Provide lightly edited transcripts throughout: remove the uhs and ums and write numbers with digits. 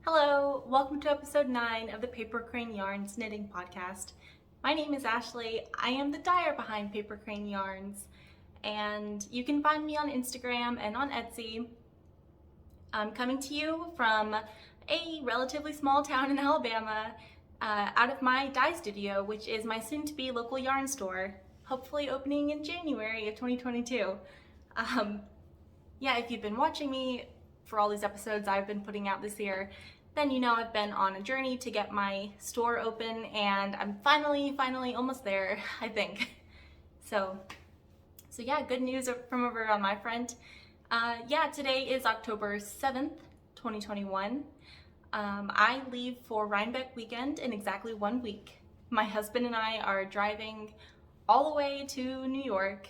Hello, welcome to episode 9 of the Paper Crane Yarns knitting podcast. My name is Ashley. I am the dyer behind Paper Crane Yarns, and you can find me on Instagram and on Etsy. I'm coming to you from a relatively small town in Alabama, out of my dye studio, which is my soon-to-be local yarn store, hopefully opening in January of 2022. If you've been watching me for all these episodes I've been putting out this year, then you know I've been on a journey to get my store open, and I'm finally almost there, I think. So yeah, good news from over on my front. Today is October 7th, 2021. I leave for Rhinebeck weekend in exactly 1 week. My husband and I are driving all the way to New York,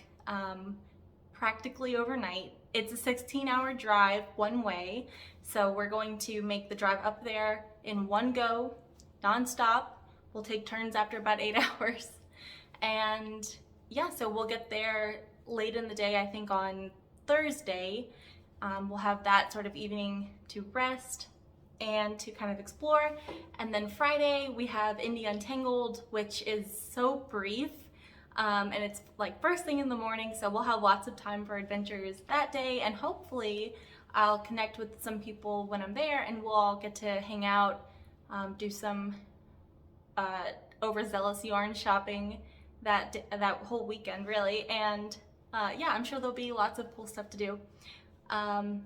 practically overnight. It's a 16-hour drive one way, so we're going to make the drive up there in one go, non-stop. We'll take turns after about 8 hours. And yeah, so we'll get there late in the day, I think on Thursday. We'll have that sort of evening to rest and to kind of explore. And then Friday we have Indie Untangled, which is so brief. And it's like first thing in the morning, so we'll have lots of time for adventures that day, and hopefully I'll connect with some people when I'm there and we'll all get to hang out, do some overzealous yarn shopping that whole weekend really, and I'm sure there'll be lots of cool stuff to do.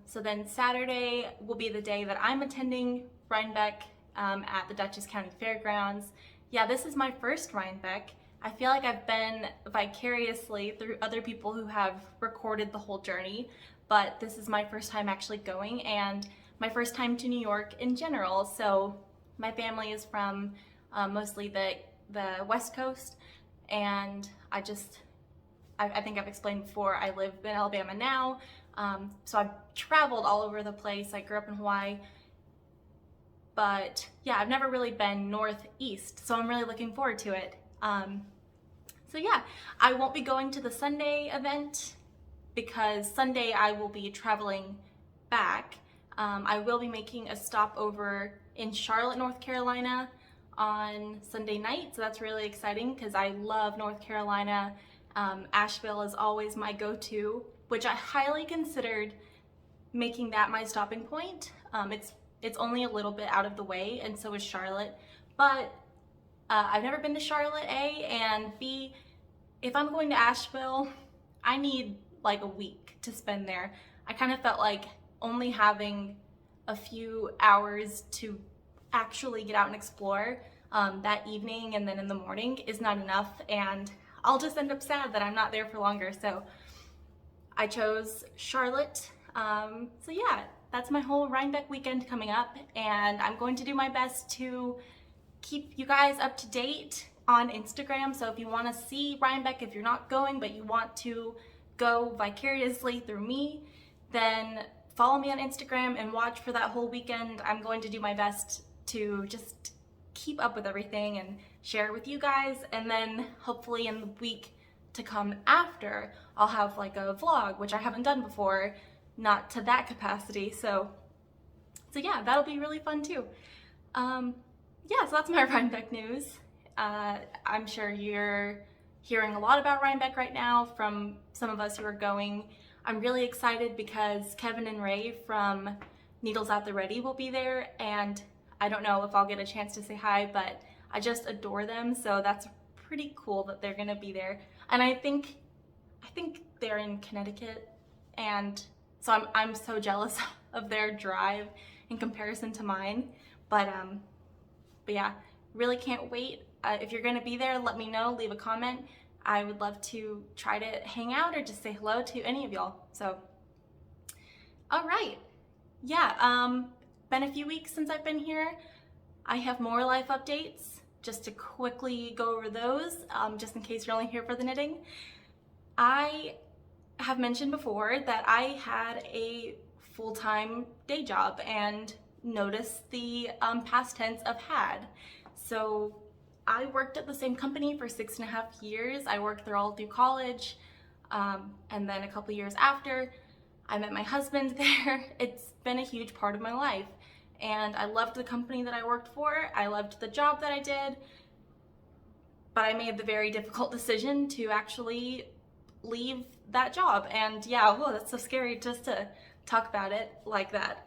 So then Saturday will be the day that I'm attending Rhinebeck at the Dutchess County Fairgrounds. Yeah, this is my first Rhinebeck. I feel like I've been vicariously through other people who have recorded the whole journey, but this is my first time actually going, and my first time to New York in general. So my family is from mostly the West Coast, and I think I've explained before, I live in Alabama now, so I've traveled all over the place. I grew up in Hawaii, but yeah, I've never really been northeast, so I'm really looking forward to it. I won't be going to the Sunday event because Sunday I will be traveling back. I will be making a stopover in Charlotte, North Carolina on Sunday night, so that's really exciting because I love North Carolina. Asheville is always my go-to, which I highly considered making that my stopping point. It's only a little bit out of the way, and so is Charlotte, but I've never been to Charlotte, A, and B, if I'm going to Asheville, I need like a week to spend there. I kind of felt like only having a few hours to actually get out and explore that evening and then in the morning is not enough, and I'll just end up sad that I'm not there for longer. So I chose Charlotte. That's my whole Rhinebeck weekend coming up, and I'm going to do my best to keep you guys up to date on Instagram. So if you want to see Rhinebeck, if you're not going but you want to go vicariously through me, then follow me on Instagram and watch for that whole weekend. I'm going to do my best to just keep up with everything and share it with you guys, and then hopefully in the week to come after I'll have like a vlog, which I haven't done before, not to that capacity. So yeah, that'll be really fun too. So that's my Rhinebeck news. I'm sure you're hearing a lot about Rhinebeck right now from some of us who are going. I'm really excited because Kevin and Ray from Needles at the Ready will be there, and I don't know if I'll get a chance to say hi, but I just adore them, so that's pretty cool that they're gonna be there. And I think they're in Connecticut, and so I'm so jealous of their drive in comparison to mine. But yeah, really can't wait. If you're gonna be there, let me know, leave a comment. I would love to try to hang out or just say hello to any of y'all. So, all right. Been a few weeks since I've been here. I have more life updates, just to quickly go over those, just in case you're only here for the knitting. I have mentioned before that I had a full-time day job, and notice the past tense of had. So I worked at the same company for 6.5 years. I worked there all through college, and then a couple years after, I met my husband there. It's been a huge part of my life, and I loved the company that I worked for. I loved the job that I did, but I made the very difficult decision to actually leave that job. And yeah, whoa, that's so scary just to talk about it like that.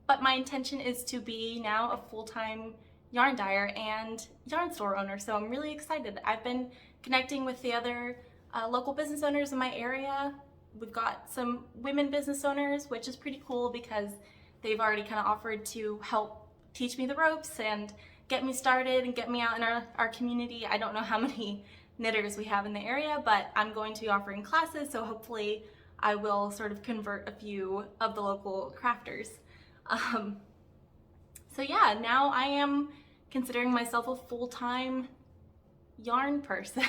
But my intention is to be now a full-time yarn dyer and yarn store owner, so I'm really excited. I've been connecting with the other local business owners in my area. We've got some women business owners, which is pretty cool because they've already kind of offered to help teach me the ropes and get me started and get me out in our community. I don't know how many knitters we have in the area, but I'm going to be offering classes, so hopefully I will sort of convert a few of the local crafters. So yeah, now I am considering myself a full-time yarn person.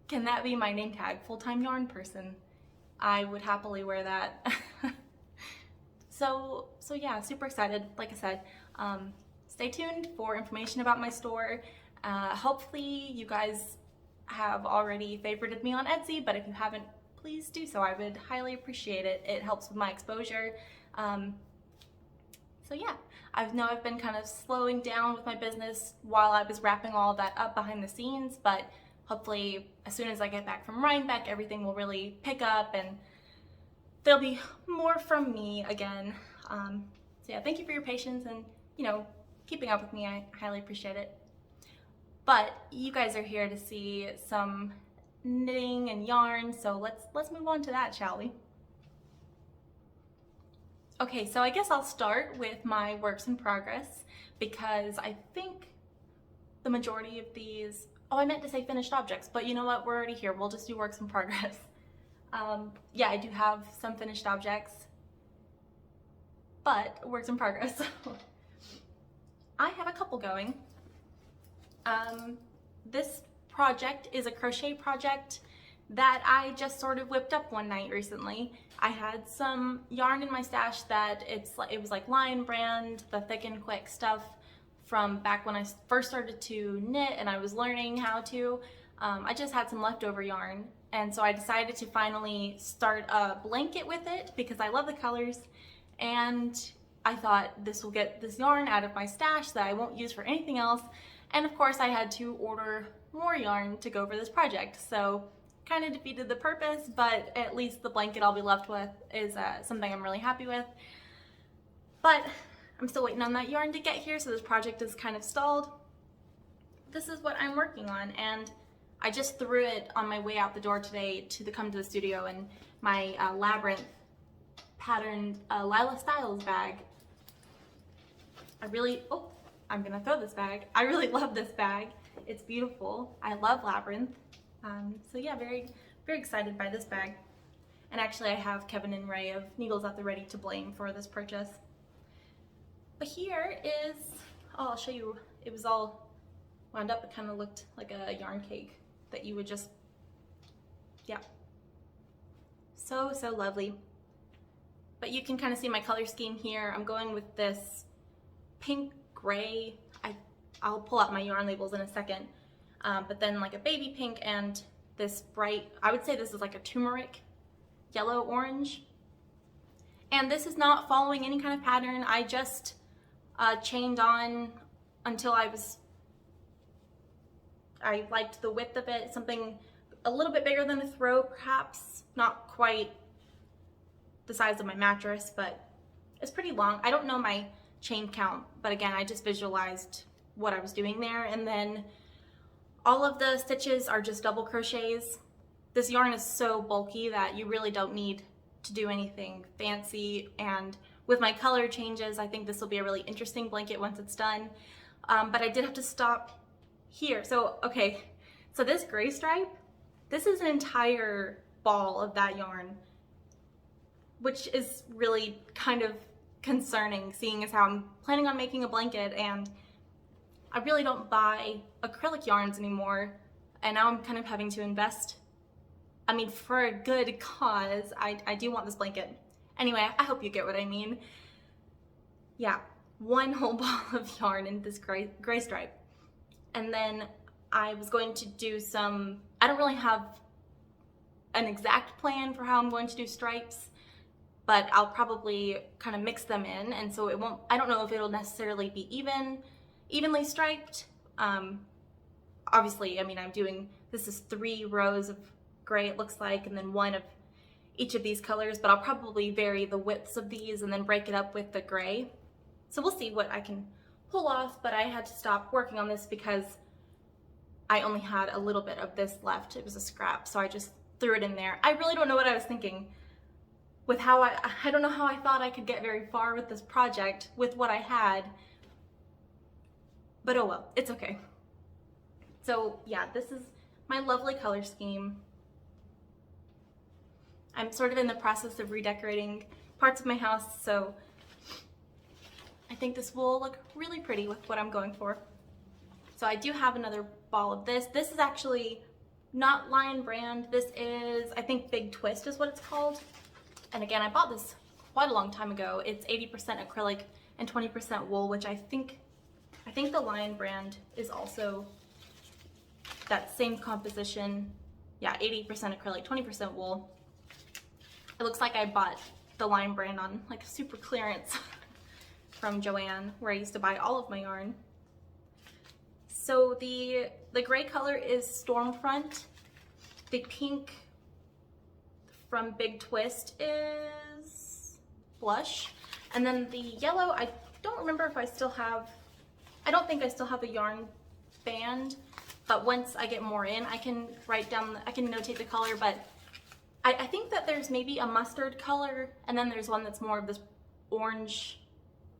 Can that be my name tag? Full-time yarn person. I would happily wear that. So yeah, super excited. Like I said, stay tuned for information about my store. Hopefully you guys have already favorited me on Etsy, but if you haven't, please do so. I would highly appreciate it. It helps with my exposure. So yeah, I know I've been kind of slowing down with my business while I was wrapping all of that up behind the scenes, but hopefully as soon as I get back from Rhinebeck, everything will really pick up and there'll be more from me again. So yeah, thank you for your patience and, you know, keeping up with me. I highly appreciate it. But you guys are here to see some knitting and yarn, so let's move on to that, shall we? Okay, so I guess I'll start with my works in progress because I think the majority of these, oh, I meant to say finished objects, but you know what, we're already here. We'll just do works in progress. Yeah, I do have some finished objects, but works in progress. I have a couple going. This project is a crochet project that I just sort of whipped up one night recently. I had some yarn in my stash that it was like Lion Brand, the thick and quick stuff from back when I first started to knit and I was learning how to. I just had some leftover yarn, and so I decided to finally start a blanket with it because I love the colors, and I thought this will get this yarn out of my stash that I won't use for anything else. And of course I had to order more yarn to go for this project, so kind of defeated the purpose, but at least the blanket I'll be left with is something I'm really happy with. But I'm still waiting on that yarn to get here, so this project is kind of stalled. This is what I'm working on, and I just threw it on my way out the door today to come to the studio, and my Labyrinth patterned Lila Styles bag. I'm gonna throw this bag. I really love this bag. It's beautiful. I love Labyrinth. So yeah, very, very excited by this bag. And actually I have Kevin and Ray of Needles at the Ready to blame for this purchase. But here is, oh, I'll show you, it was all wound up. It kind of looked like a yarn cake that you would just, yeah. So, so lovely. But you can kind of see my color scheme here. I'm going with this pink gray. I'll pull out my yarn labels in a second. But then like a baby pink and this bright, I would say this is like a turmeric yellow orange. And this is not following any kind of pattern. I just chained on until I liked the width of it, something a little bit bigger than a throw perhaps, not quite the size of my mattress, but it's pretty long. I don't know my chain count, but again, I just visualized what I was doing there. And then all of the stitches are just double crochets. This yarn is so bulky that you really don't need to do anything fancy. And with my color changes, I think this will be a really interesting blanket once it's done. But I did have to stop here. So, okay, so this gray stripe, this is an entire ball of that yarn, which is really kind of concerning, seeing as how I'm planning on making a blanket and I really don't buy acrylic yarns anymore, and now I'm kind of having to invest, I mean, for a good cause. I do want this blanket. Anyway, I hope you get what I mean. Yeah, one whole ball of yarn in this gray stripe. And then I was going to do some, I don't really have an exact plan for how I'm going to do stripes, but I'll probably kind of mix them in, and so it won't, I don't know if it'll necessarily be evenly striped. Obviously, I mean, this is 3 rows of gray it looks like, and then 1 of each of these colors, but I'll probably vary the widths of these and then break it up with the gray. So we'll see what I can pull off, but I had to stop working on this because I only had a little bit of this left. It was a scrap, so I just threw it in there. I really don't know what I was thinking with how I don't know how I thought I could get very far with this project with what I had, but oh well, it's okay. So yeah, this is my lovely color scheme. I'm sort of in the process of redecorating parts of my house, so I think this will look really pretty with what I'm going for. So I do have another ball of this. This is actually not Lion brand. This is, I think, Big Twist is what it's called. And again, I bought this quite a long time ago. It's 80% acrylic and 20% wool, which I think the Lion brand is also that same composition. Yeah, 80% acrylic, 20% wool. It looks like I bought the Lion brand on like super clearance from Joann, where I used to buy all of my yarn. So the gray color is Stormfront. The pink from Big Twist is Blush. And then the yellow, I don't remember if I still have, I don't think I still have a yarn band, but once I get more in, I can write down, I can notate the color, but I think that there's maybe a mustard color, and then there's one that's more of this orange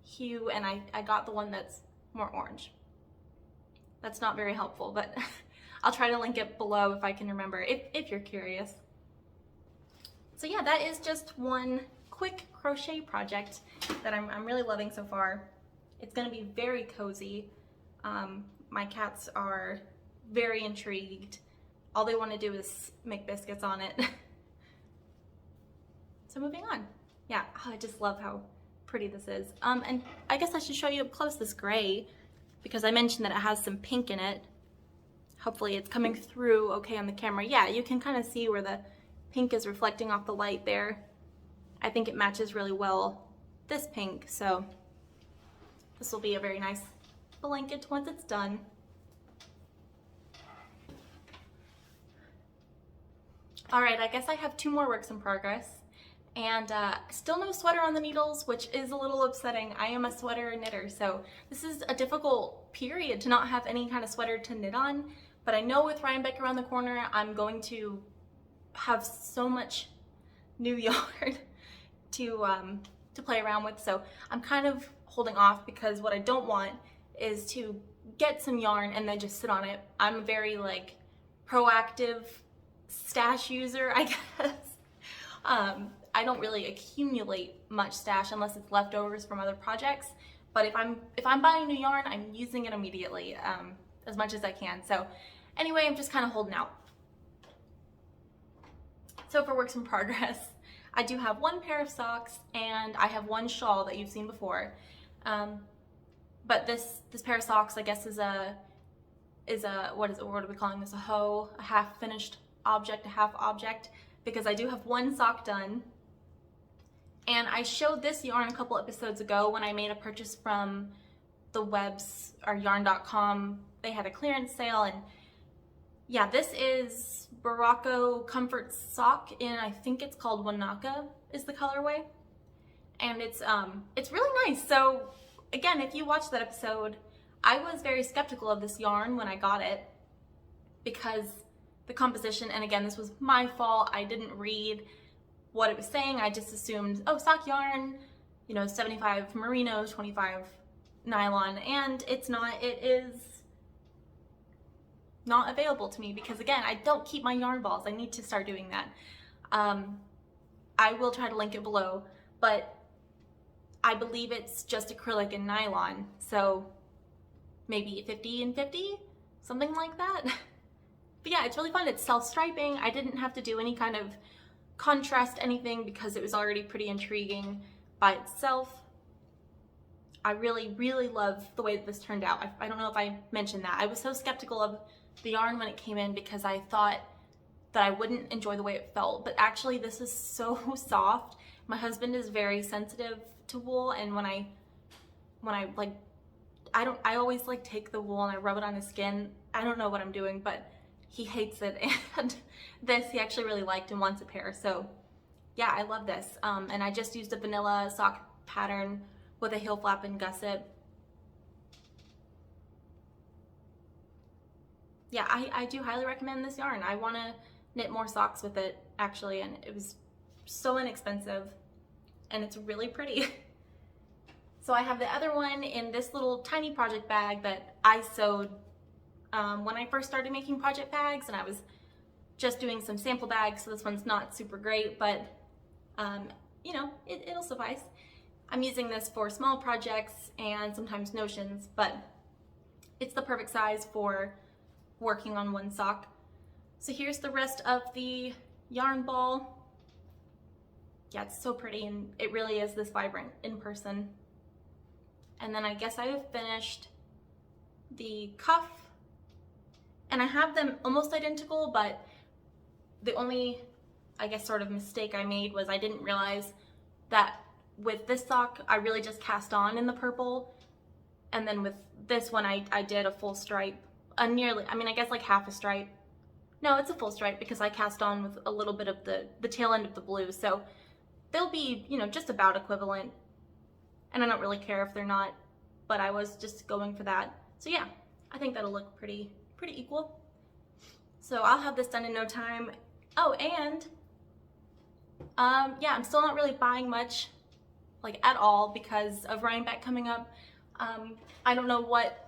hue, and I got the one that's more orange. That's not very helpful, but I'll try to link it below if I can remember, if you're curious. So yeah, that is just one quick crochet project that I'm really loving so far. It's gonna be very cozy. My cats are very intrigued. All they want to do is make biscuits on it. So moving on. Yeah, oh, I just love how pretty this is. And I guess I should show you up close this gray, because I mentioned that it has some pink in it. Hopefully it's coming through okay on the camera. Yeah, you can kind of see where the pink is reflecting off the light there. I think it matches really well this pink, so this will be a very nice blanket once it's done. All right, I guess I have 2 more works in progress, and still no sweater on the needles, which is a little upsetting. I am a sweater knitter, so this is a difficult period to not have any kind of sweater to knit on, but I know with Rhinebeck around the corner, I'm going to have so much new yarn to play around with, so I'm kind of holding off, because what I don't want is to get some yarn and then just sit on it. I'm a very like proactive stash user, I guess. I don't really accumulate much stash unless it's leftovers from other projects, but if I'm buying new yarn, I'm using it immediately, as much as I can. So anyway, I'm just kind of holding out. So for works in progress, I do have 1 pair of socks and I have 1 shawl that you've seen before. But this pair of socks, I guess, is a what are we calling this? A hoe, a half finished object, a half object, because I do have 1 sock done. And I showed this yarn a couple episodes ago when I made a purchase from the webs, or yarn.com. They had a clearance sale, and yeah, this is Barocco Comfort Sock in, I think it's called Wanaka is the colorway. And it's really nice. So again, if you watched that episode, I was very skeptical of this yarn when I got it, because the composition, and again, this was my fault, I didn't read what it was saying. I just assumed, oh, sock yarn, you know, 75 merino, 25 nylon, and it's not. It is not available to me, because again, I don't keep my yarn balls. I need to start doing that. I will try to link it below, but I believe it's just acrylic and nylon, so maybe 50 and 50, something like that. But yeah, it's really fun. It's self-striping. I didn't have to do any kind of contrast anything, because it was already pretty intriguing by itself. I really, really love the way that this turned out. I don't know if I mentioned that. I was so skeptical of the yarn when it came in, because I thought that I wouldn't enjoy the way it felt, but actually this is so soft My husband is very sensitive to wool, and when I like, I always like take the wool and I rub it on his skin. I don't know what I'm doing, but he hates it, and this he actually really liked and wants a pair. So yeah, I love this. And I just used a vanilla sock pattern with a heel flap and gusset. Yeah, I do highly recommend this yarn. I want to knit more socks with it actually, and it was so inexpensive and it's really pretty. So I have the other one in this little tiny project bag that I sewed when I first started making project bags, and I was just doing some sample bags, so this one's not super great, but you know, it'll suffice. I'm using this for small projects and sometimes notions, but it's the perfect size for working on one sock. So here's the rest of the yarn ball. Yeah, it's so pretty, and it really is this vibrant in person. And then I guess I have finished the cuff, and I have them almost identical, but the only, I guess, sort of mistake I made was I didn't realize that with this sock I really just cast on in the purple, and then with this one I did a full stripe, nearly, I mean, I guess like half a stripe. No, it's a full stripe because I cast on with a little bit of the tail end of the blue, so they'll be, you know, just about equivalent, and I don't really care if they're not, but I was just going for that. So yeah, I think that'll look pretty equal. So I'll have this done in no time. Oh, and yeah, I'm still not really buying much, like at all, because of Rhinebeck coming up. I don't know what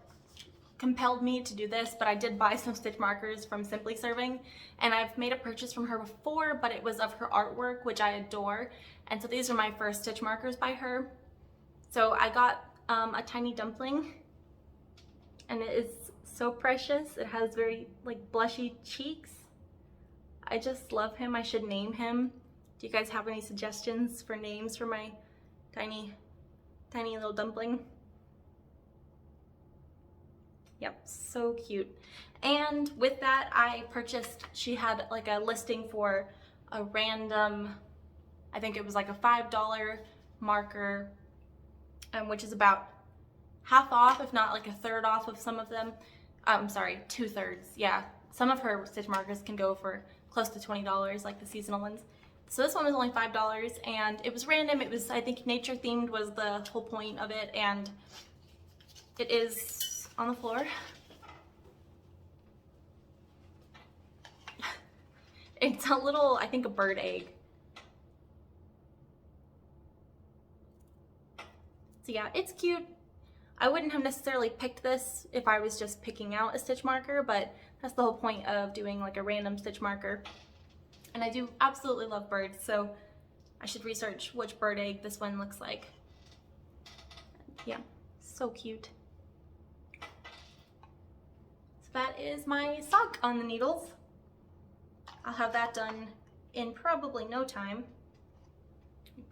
compelled me to do this, but I did buy some stitch markers from Simply Serving, and I've made a purchase from her before, but it was of her artwork, which I adore, and so these are my first stitch markers by her. So I got a tiny dumpling, and it is so precious. It has very like blushy cheeks. I just love him. I should name him. Do you guys have any suggestions for names for my tiny little dumpling? Yep, so cute. And with that, I purchased, she had like a listing for a random, I think it was like a $5 marker, which is about half off, if not like a third off of some of them. I'm sorry, 2/3, yeah. Some of her stitch markers can go for close to $20, like the seasonal ones. So this one was only $5, and it was random. It was, I think, nature themed was the whole point of it, and it is on the floor. It's a little, I think, a bird egg. So yeah, it's cute. I wouldn't have necessarily picked this if I was just picking out a stitch marker, but that's the whole point of doing like a random stitch marker. And I do absolutely love birds, so I should research which bird egg this one looks like. Yeah, so cute. So that is my sock on the needles. I'll have that done in probably no time.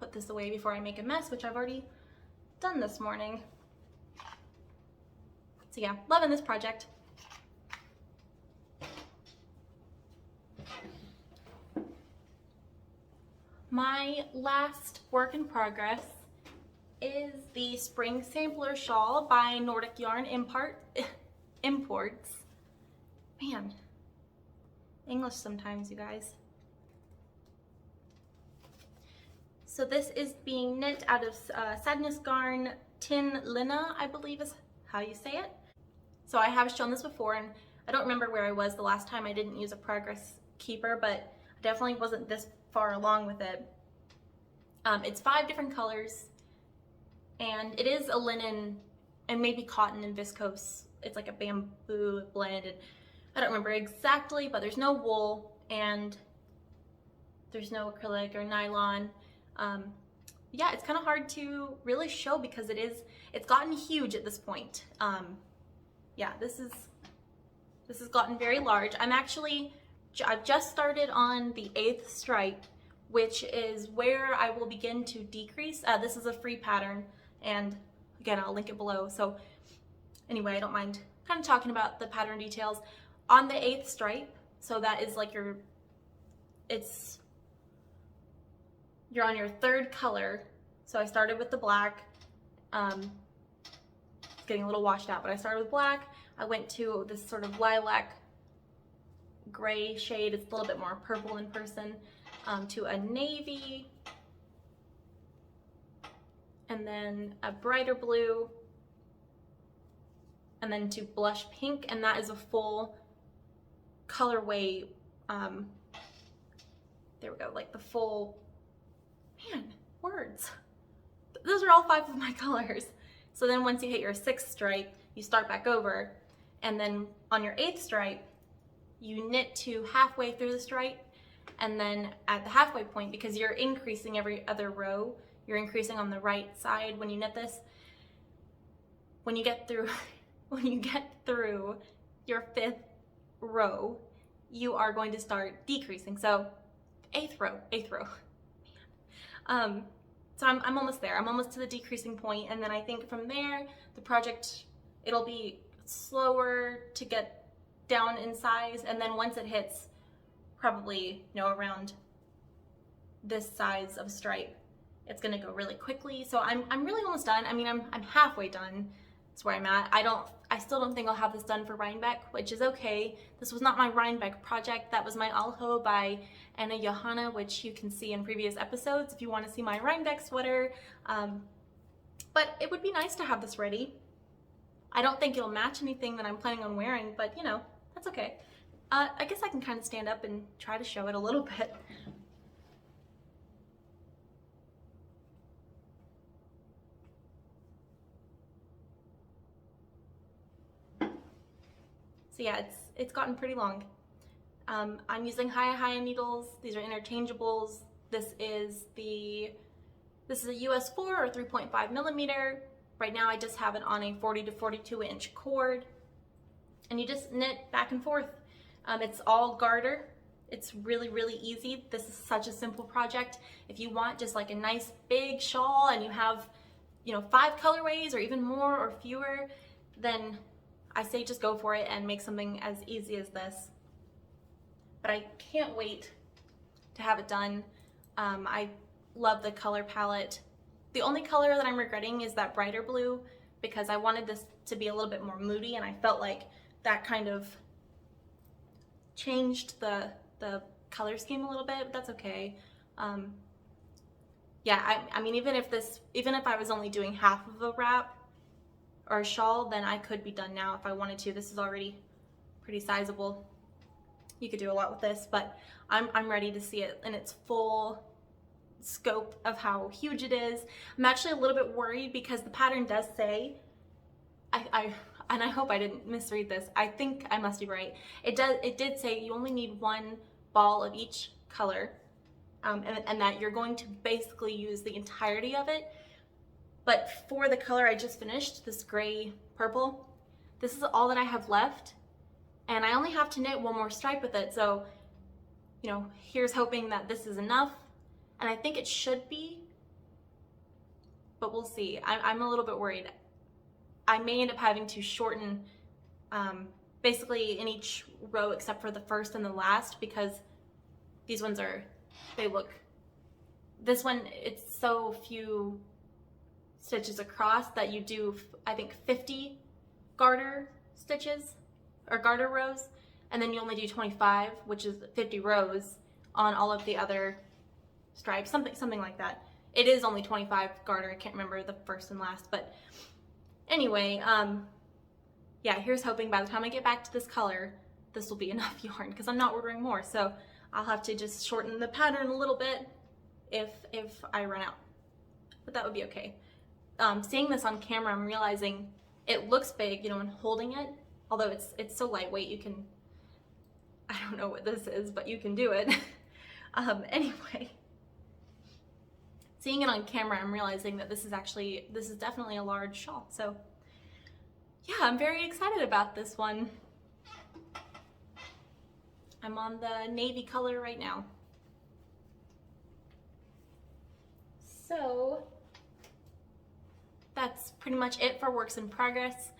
Put this away before I make a mess, which I've already done this morning. So yeah, loving this project. My last work in progress is the Spring Sampler Shawl by Nordic Yarn Imports. Man, English sometimes, you guys. So this is being knit out of Sadness Garn Tin Linna, I believe is how you say it. So I have shown this before, and I don't remember where I was the last time I didn't use a progress keeper, but I definitely wasn't this far along with it. It's 5 different colors, and it is a linen and maybe cotton and viscose. It's like a bamboo blend, and I don't remember exactly, but there's no wool and there's no acrylic or nylon. Yeah, it's kind of hard to really show because it's gotten huge at this point. Yeah, this has gotten very large. I've just started on the 8th stripe, which is where I will begin to decrease. This is a free pattern, and again, I'll link it below. So anyway, I don't mind kind of talking about the pattern details. On the 8th stripe, so that is like your you're on your third color. So I started with the black, it's getting a little washed out, but I started with black. I went to this sort of lilac gray shade. It's a little bit more purple in person, to a navy, and then a brighter blue, and then to blush pink, and that is a full colorway. There we go, like the full, man, words. Those are all 5 of my colors. So then once you hit your 6th stripe, you start back over, and then on your 8th stripe, you knit to halfway through the stripe, and then at the halfway point, because you're increasing every other row, you're increasing on the right side when you knit this. When you get through, your 5th row, you are going to start decreasing. So 8th row. Man. So I'm almost there. I'm almost to the decreasing point, and then I think from there, the project, it'll be slower to get down in size, and then once it hits probably, you know, around this size of stripe, it's gonna go really quickly. So I'm really almost done. I mean, I'm halfway done. That's where I'm at. I still don't think I'll have this done for Rhinebeck, which is okay. This was not my Rhinebeck project. That was my Alho by Anna Johanna, which you can see in previous episodes if you want to see my Rhinebeck sweater. But it would be nice to have this ready. I don't think it'll match anything that I'm planning on wearing, but you know, that's okay. I guess I can kind of stand up and try to show it a little bit. So yeah, it's gotten pretty long. I'm using Haya needles. These are interchangeables. This is a US 4 or 3.5 millimeter. Right now I just have it on a 40 to 42 inch cord, and you just knit back and forth. It's all garter. It's really, really easy. This is such a simple project. If you want just like a nice big shawl and you have, you know, 5 colorways or even more or fewer, then I say just go for it and make something as easy as this. But I can't wait to have it done. I love the color palette. The only color that I'm regretting is that brighter blue, because I wanted this to be a little bit more moody, and I felt like that kind of changed the color scheme a little bit, but that's okay. Yeah, I mean, even if I was only doing half of a wrap or a shawl, then I could be done now if I wanted to. This is already pretty sizable. You could do a lot with this, but I'm ready to see it in its full scope of how huge it is. I'm actually a little bit worried because the pattern does say, and I hope I didn't misread this. I think I must be right. It did say you only need 1 ball of each color, and that you're going to basically use the entirety of it. But for the color I just finished, this gray purple, this is all that I have left, and I only have to knit 1 more stripe with it. So, you know, here's hoping that this is enough, and I think it should be, but we'll see. I'm a little bit worried. I may end up having to shorten basically in each row except for the first and the last, because these ones this one, it's so few stitches across that you do, I think, 50 garter stitches or garter rows, and then you only do 25, which is 50 rows on all of the other stripes, something like that. It is only 25 garter. I can't remember the first and last, but anyway, yeah, here's hoping by the time I get back to this color, this will be enough yarn, because I'm not ordering more, so I'll have to just shorten the pattern a little bit if I run out, but that would be okay. Seeing this on camera, I'm realizing it looks big, you know, when holding it, although it's so lightweight, you can, I don't know what this is, but you can do it. Anyway, seeing it on camera, I'm realizing that this is definitely a large shawl. So yeah, I'm very excited about this one. I'm on the navy color right now. So that's pretty much it for works in progress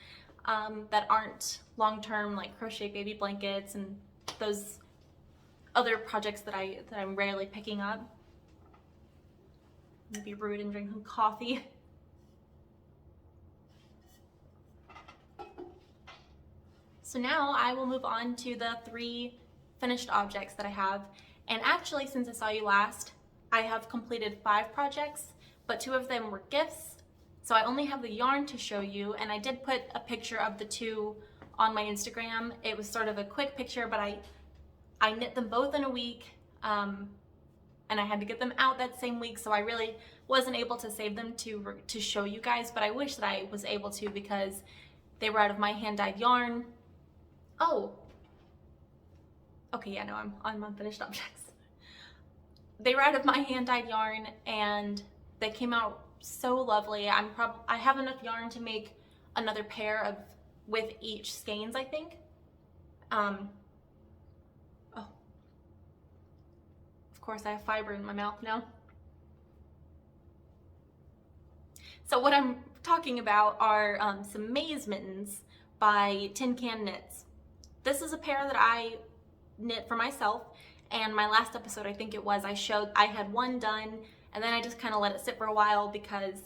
that aren't long-term, like crochet baby blankets and those other projects that I'm rarely picking up. I'm gonna be rude and drink some coffee. So now I will move on to the 3 finished objects that I have. And actually, since I saw you last, I have completed 5 projects, but 2 of them were gifts. So I only have the yarn to show you, and I did put a picture of the 2 on my Instagram. It was sort of a quick picture, but I knit them both in a week, and I had to get them out that same week, so I really wasn't able to save them to show you guys, but I wish that I was able to because they were out of my hand-dyed yarn. Oh, okay, yeah, no, I'm on finished objects. They were out of my hand-dyed yarn, and they came out so lovely. I have enough yarn to make another pair with each skeins, I think. Oh, of course I have fiber in my mouth now. So what I'm talking about are some Maize mittens by TinCanKnits. This is a pair that I knit for myself, and my last episode, I think it was, I had one done, and then I just kind of let it sit for a while because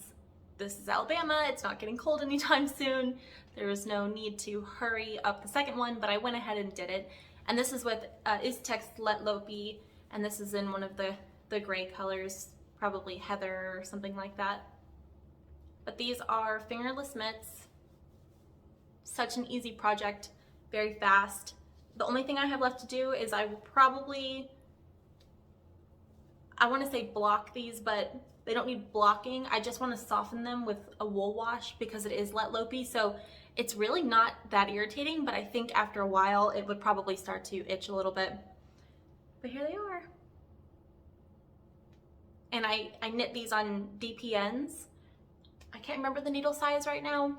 this is Alabama, it's not getting cold anytime soon. There was no need to hurry up the second one, but I went ahead and did it. And this is with Ístex Léttlopi, and this is in one of the gray colors, probably heather or something like that. But these are fingerless mitts. Such an easy project, very fast. The only thing I have left to do is I will probably, I want to say block these, but they don't need blocking. I just want to soften them with a wool wash because it is Léttlopi, so it's really not that irritating, but I think after a while it would probably start to itch a little bit. But here they are. And I knit these on DPNs. I can't remember the needle size right now.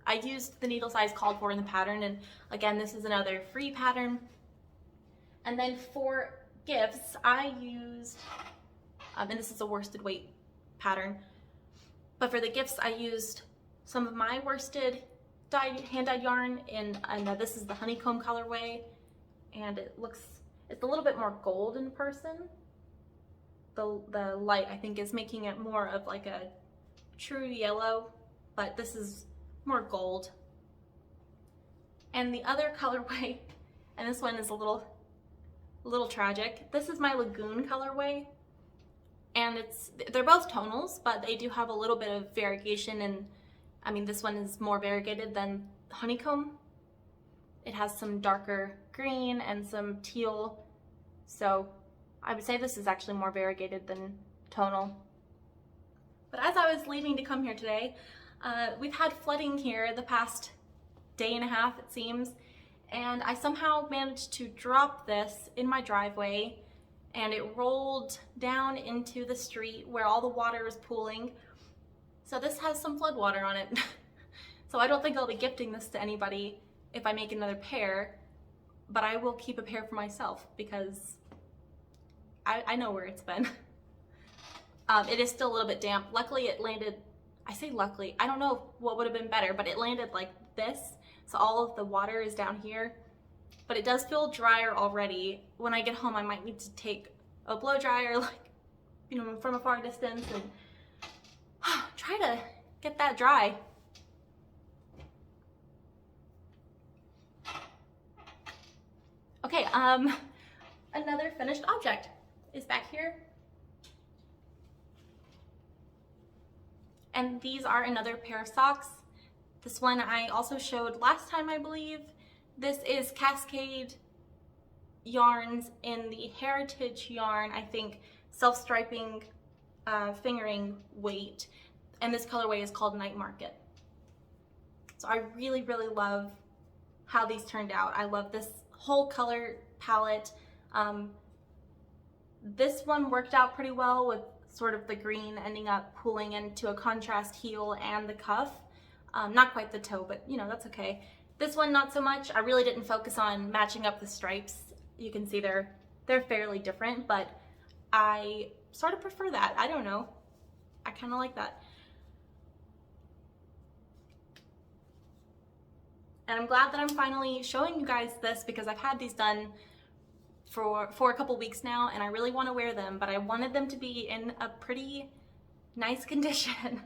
I used the needle size called for in the pattern, and again, this is another free pattern. And then for gifts, I used, and this is a worsted weight pattern, but for the gifts, I used some of my worsted hand-dyed yarn, and this is the honeycomb colorway, and it's a little bit more gold in person. The light, I think, is making it more of like a true yellow, but this is more gold. And the other colorway, and this one is a little tragic. This is my Lagoon colorway, and they're both tonals, but they do have a little bit of variegation, and I mean, this one is more variegated than honeycomb. It has some darker green and some teal, so I would say this is actually more variegated than tonal. But as I was leaving to come here today, we've had flooding here the past day and a half, it seems, and I somehow managed to drop this in my driveway, and it rolled down into the street where all the water is pooling. So this has some flood water on it. So I don't think I'll be gifting this to anybody if I make another pair, but I will keep a pair for myself because I know where it's been. It is still a little bit damp. Luckily it landed, I say luckily, I don't know what would have been better, but it landed like this. So all of the water is down here, but it does feel drier already. When I get home, I might need to take a blow dryer, like, you know, from a far distance and try to get that dry. Okay, another finished object is back here. And these are another pair of socks. This one I also showed last time, I believe. This is Cascade Yarns in the Heritage Yarn, I think, self-striping fingering weight. And this colorway is called Night Market. So I really, really love how these turned out. I love this whole color palette. This one worked out pretty well with sort of the green ending up pulling into a contrast heel and the cuff. Not quite the toe, but you know, that's okay. This one, not so much. I really didn't focus on matching up the stripes. You can see they're fairly different, but I sort of prefer that. I don't know. I kind of like that. And I'm glad that I'm finally showing you guys this because I've had these done for a couple weeks now, and I really want to wear them, but I wanted them to be in a pretty nice condition.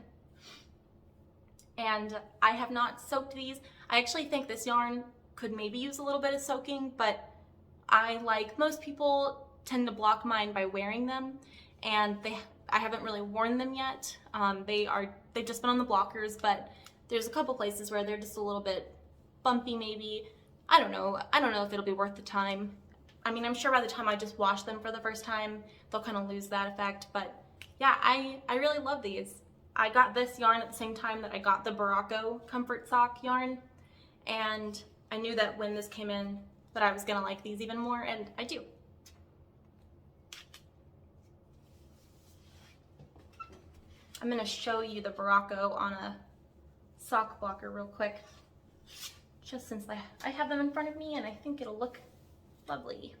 And I have not soaked these. I actually think this yarn could maybe use a little bit of soaking, but I, like most people, tend to block mine by wearing them, and I haven't really worn them yet. They've just been on the blockers, but there's a couple places where they're just a little bit bumpy maybe. I don't know if it'll be worth the time. I mean, I'm sure by the time I just wash them for the first time, they'll kind of lose that effect, but yeah, I really love these. I got this yarn at the same time that I got the Barocco Comfort Sock yarn, and I knew that when this came in that I was gonna like these even more, and I do. I'm gonna show you the Barocco on a sock blocker real quick, just since I have them in front of me and I think it'll look lovely.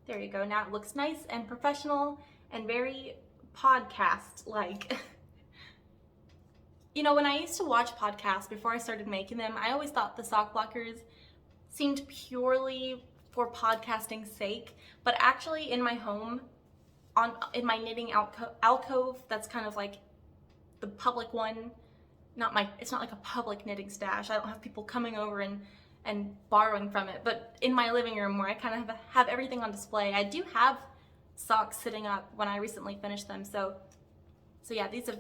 There you go. Now it looks nice and professional and very podcast-like. You know, when I used to watch podcasts before I started making them, I always thought the sock blockers seemed purely for podcasting's sake, but actually in my home, in my knitting alcove, that's kind of like the public one. It's not like a public knitting stash. I don't have people coming over and borrowing from it, but in my living room where I kind of have everything on display, I do have socks sitting up when I recently finished them. So yeah, these have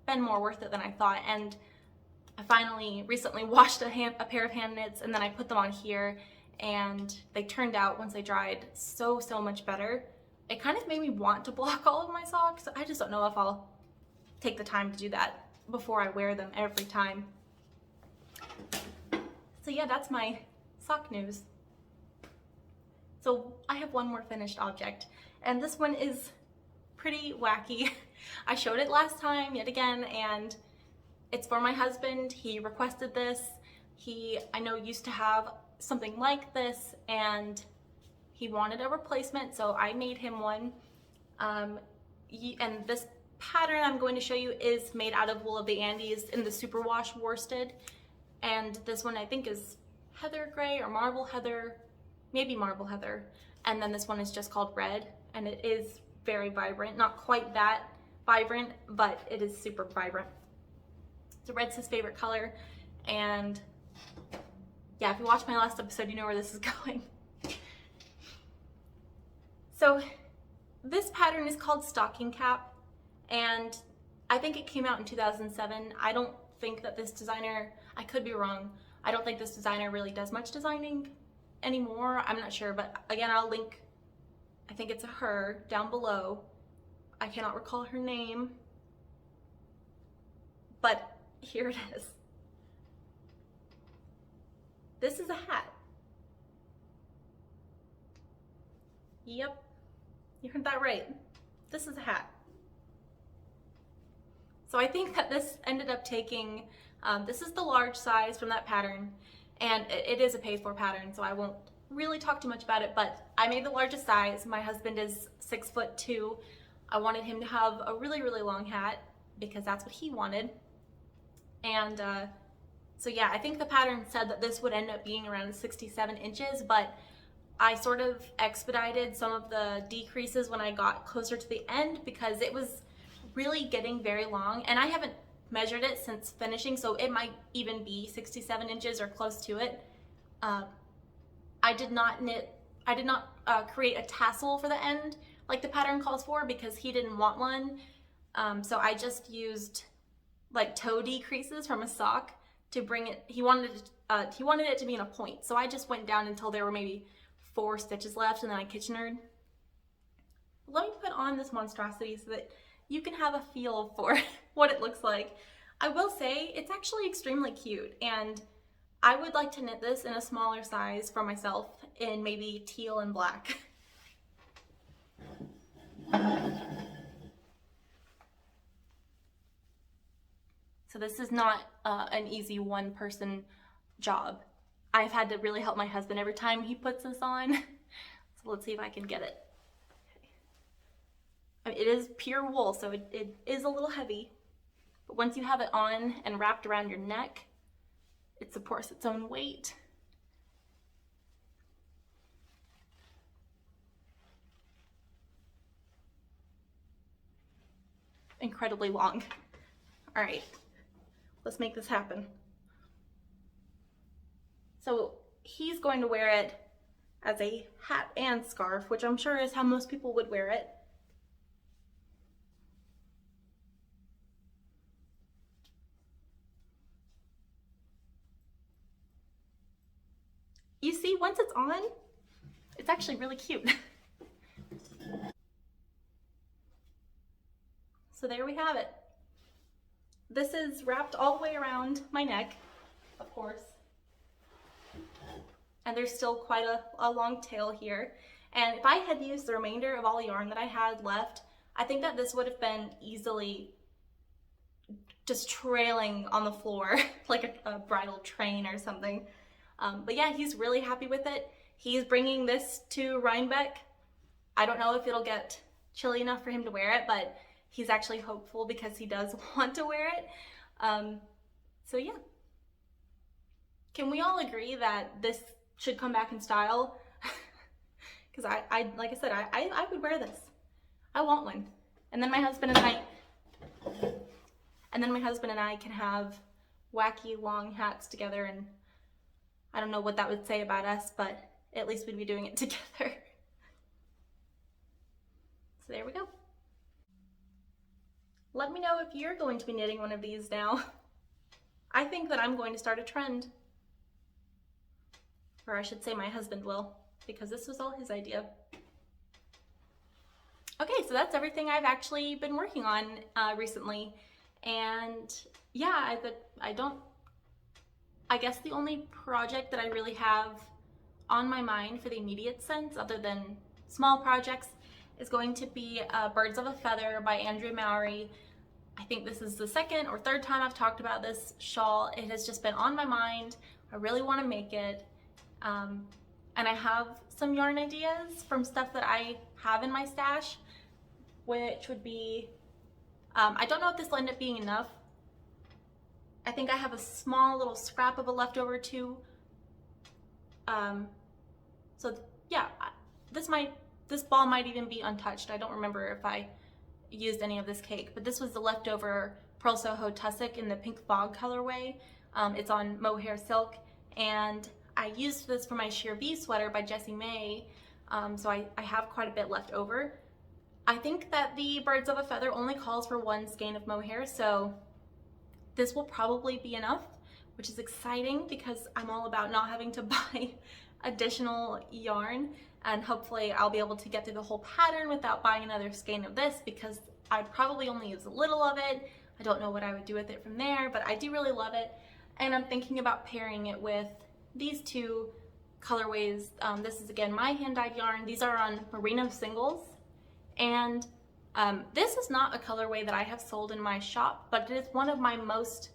been more worth it than I thought, and I finally recently washed a pair of hand knits, and then I put them on here, and they turned out, once they dried, so much better. It kind of made me want to block all of my socks. I just don't know if I'll take the time to do that before I wear them every time. So yeah, that's my sock news. So I have one more finished object, and this one is pretty wacky. I showed it last time yet again, and it's for my husband. He requested this. I know used to have something like this, and he wanted a replacement, so I made him one. And this pattern I'm going to show you is made out of wool of the Andes in the superwash worsted, and this one I think is heather gray or marble heather, maybe marble heather, and then this one is just called red, and it is very vibrant. Not quite that vibrant, but it is super vibrant. So red's his favorite color, and yeah, if you watched my last episode, you know where this is going. So this pattern is called Stocking Cap, and I think it came out in 2007. I don't think that this designer, I could be wrong, I don't think this designer really does much designing anymore. I'm not sure, but again, I'll link, I think it's a her, down below. I cannot recall her name, but here it is. This is a hat. Yep, you heard that right. This is a hat. So I think that this ended up taking, this is the large size from that pattern, and it is a paid for pattern, so I won't really talk too much about it, but I made the largest size. My husband is 6'2". I wanted him to have a really long hat because that's what he wanted. And so yeah, I think the pattern said that this would end up being around 67 inches, but I sort of expedited some of the decreases when I got closer to the end because it was really getting very long, and I haven't measured it since finishing, so it might even be 67 inches or close to it. I did not create a tassel for the end like the pattern calls for because he didn't want one. So I just used like toe decreases from a sock to bring it. He wanted it to be in a point, so I just went down until there were maybe 4 stitches left, and then I Kitchenered. Let me put on this monstrosity so that you can have a feel for what it looks like. I will say it's actually extremely cute, and I would like to knit this in a smaller size for myself in maybe teal and black. So this is not an easy one-person job. I've had to really help my husband every time he puts this on. So let's see if I can get it. I mean, it is pure wool, so it is a little heavy, but once you have it on and wrapped around your neck, it supports its own weight. incredibly long. All right, let's make this happen. So he's going to wear it as a hat and scarf, which I'm sure is how most people would wear it. You see, once it's on, it's actually really cute. So there we have it. This is wrapped all the way around my neck, of course. And there's still quite a long tail here. And if I had used the remainder of all the yarn that I had left, I think that this would have been easily just trailing on the floor like a bridal train or something. But yeah, he's really happy with it. He's bringing this to Rhinebeck. I don't know if it'll get chilly enough for him to wear it, but he's actually hopeful because he does want to wear it. So yeah. Can we all agree that this should come back in style? Because I like I said, I would wear this. I want one. And then my husband and I can have wacky long hats together, and I don't know what that would say about us, but at least we'd be doing it together. So there we go. Let me know if you're going to be knitting one of these now. I think that I'm going to start a trend. Or I should say my husband will, because this was all his idea. Okay, so that's everything I've actually been working on recently. And yeah, I guess the only project that I really have on my mind for the immediate sense, other than small projects, is going to be Birds of a Feather by Andrea Mowry. I think this is the second or third time I've talked about this shawl. It has just been on my mind. I really want to make it. And I have some yarn ideas from stuff that I have in my stash, which would be, I don't know if this will end up being enough. I think I have a small little scrap of a leftover too. So yeah, this ball might even be untouched. I don't remember if I used any of this cake, but this was the leftover Pearl Soho Tussock in the Pink Fog colorway. It's on mohair silk, and I used this for my Sheer V sweater by Jessie May, so I have quite a bit left over. I think that the Birds of a Feather only calls for one skein of mohair, so this will probably be enough, which is exciting because I'm all about not having to buy additional yarn, and hopefully I'll be able to get through the whole pattern without buying another skein of this, because I'd probably only use a little of it. I don't know what I would do with it from there, but I do really love it, and I'm thinking about pairing it with these two colorways. This is again my hand-dyed yarn. These are on merino singles, and this is not a colorway that I have sold in my shop, but it is one of my most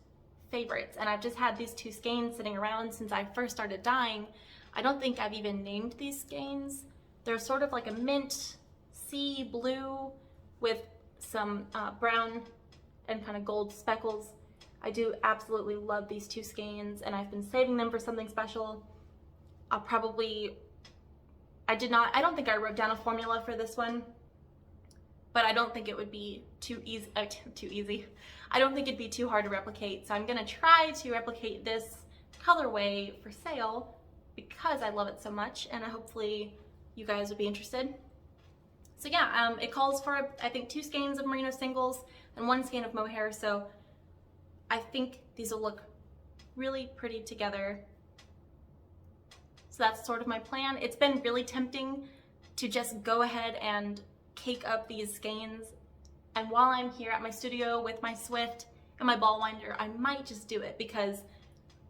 favorites, and I've just had these two skeins sitting around since I first started dyeing. I don't think I've even named these skeins. They're sort of like a mint sea blue with some brown and kind of gold speckles. I do absolutely love these two skeins, and I've been saving them for something special. I don't think I wrote down a formula for this one, but I don't think it would be too easy. I don't think it'd be too hard to replicate, so I'm gonna try to replicate this colorway for sale because I love it so much, and hopefully you guys would be interested. So yeah, it calls for, I think, 2 skeins of merino singles and 1 skein of mohair, so I think these will look really pretty together. So that's sort of my plan. It's been really tempting to just go ahead and cake up these skeins, and while I'm here at my studio with my Swift and my ball winder, I might just do it because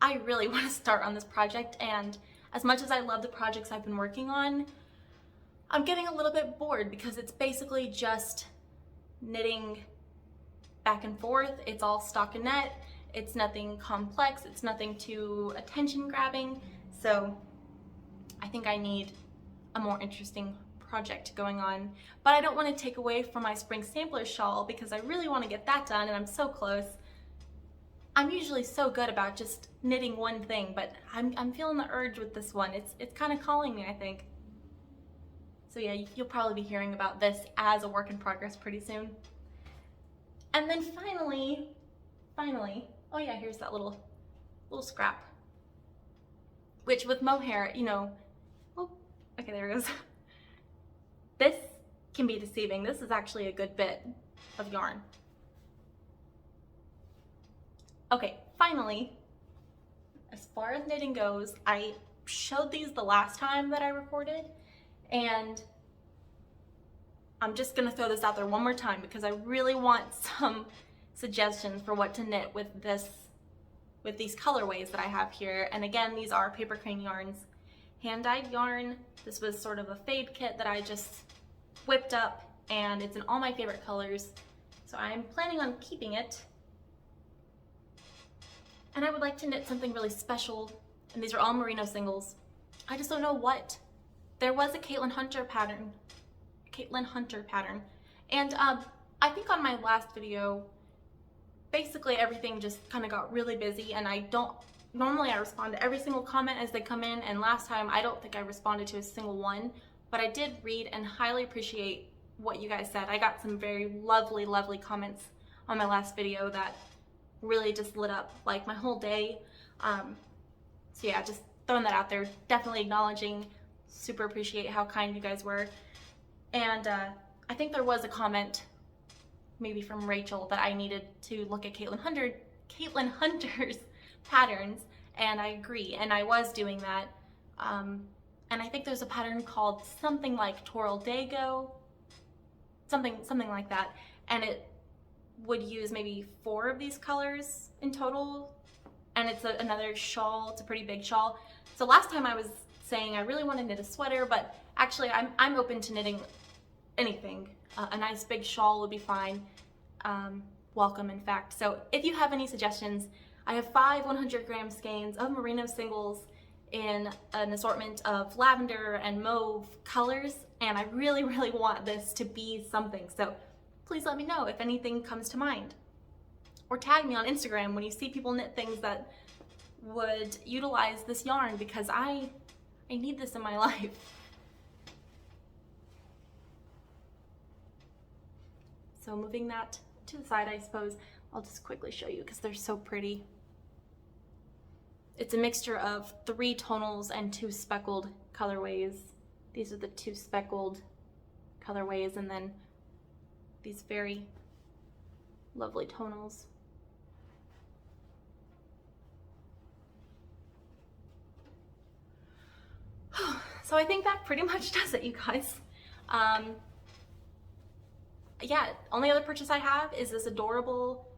I really want to start on this project, and as much as I love the projects I've been working on, I'm getting a little bit bored because it's basically just knitting back and forth. It's all stockinette. It's nothing complex. It's nothing too attention grabbing. So I think I need a more interesting project going on, but I don't want to take away from my spring sampler shawl because I really want to get that done, and I'm so close. I'm usually so good about just knitting one thing, but I'm feeling the urge with this one. It's kind of calling me, I think. So yeah, you'll probably be hearing about this as a work in progress pretty soon. And then finally, oh yeah, here's that little scrap. Which with mohair, you know, oh, okay, there it goes. This can be deceiving. This is actually a good bit of yarn. Okay, finally, as far as knitting goes, I showed these the last time that I recorded, and I'm just gonna throw this out there one more time because I really want some suggestions for what to knit with these colorways that I have here. And again, these are Paper Crane Yarns hand-dyed yarn. This was sort of a fade kit that I just whipped up, and it's in all my favorite colors. So I'm planning on keeping it. And I would like to knit something really special, and these are all merino singles. I just don't know what. There was a Caitlin Hunter pattern, and I think on my last video, basically everything just kind of got really busy, and normally I respond to every single comment as they come in, and last time I don't think I responded to a single one, but I did read and highly appreciate what you guys said. I got some very lovely, lovely comments on my last video that really just lit up like my whole day. So yeah, just throwing that out there, definitely acknowledging, super appreciate how kind you guys were. And I think there was a comment maybe from Rachel that I needed to look at Caitlin Hunter's patterns, and I agree, and I was doing that. And I think there's a pattern called something like Toral Dago, something like that, and it would use maybe 4 of these colors in total, and it's another shawl. It's a pretty big shawl. So last time I was saying I really want to knit a sweater, but actually I'm open to knitting anything. A nice big shawl would be fine. Welcome, in fact. So if you have any suggestions, I have 5 100-gram skeins of merino singles in an assortment of lavender and mauve colors, and I really, really want this to be something. So please let me know if anything comes to mind. Or tag me on Instagram when you see people knit things that would utilize this yarn, because I need this in my life. So moving that to the side, I suppose I'll just quickly show you because they're so pretty. It's a mixture of 3 tonals and 2 speckled colorways. These are the 2 speckled colorways, and then these very lovely tonals. So I think that pretty much does it, you guys. Yeah, only other purchase I have is this adorable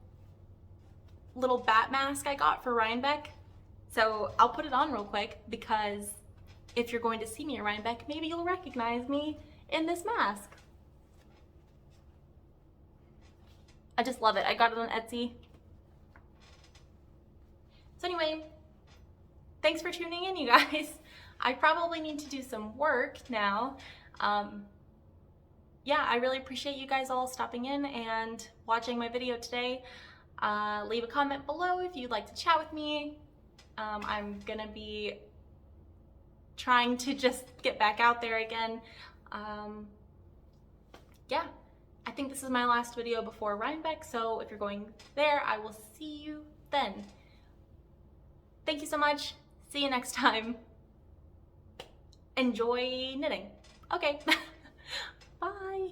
little bat mask I got for Rhinebeck. So I'll put it on real quick, because if you're going to see me at Rhinebeck, maybe you'll recognize me in this mask. I just love it. I got it on Etsy. So anyway, thanks for tuning in, you guys. I probably need to do some work now. Yeah, I really appreciate you guys all stopping in and watching my video today. Leave a comment below if you'd like to chat with me. I'm gonna be trying to just get back out there again. Yeah, I think this is my last video before Rhinebeck, so if you're going there, I will see you then. Thank you so much. See you next time. Enjoy knitting. Okay, bye.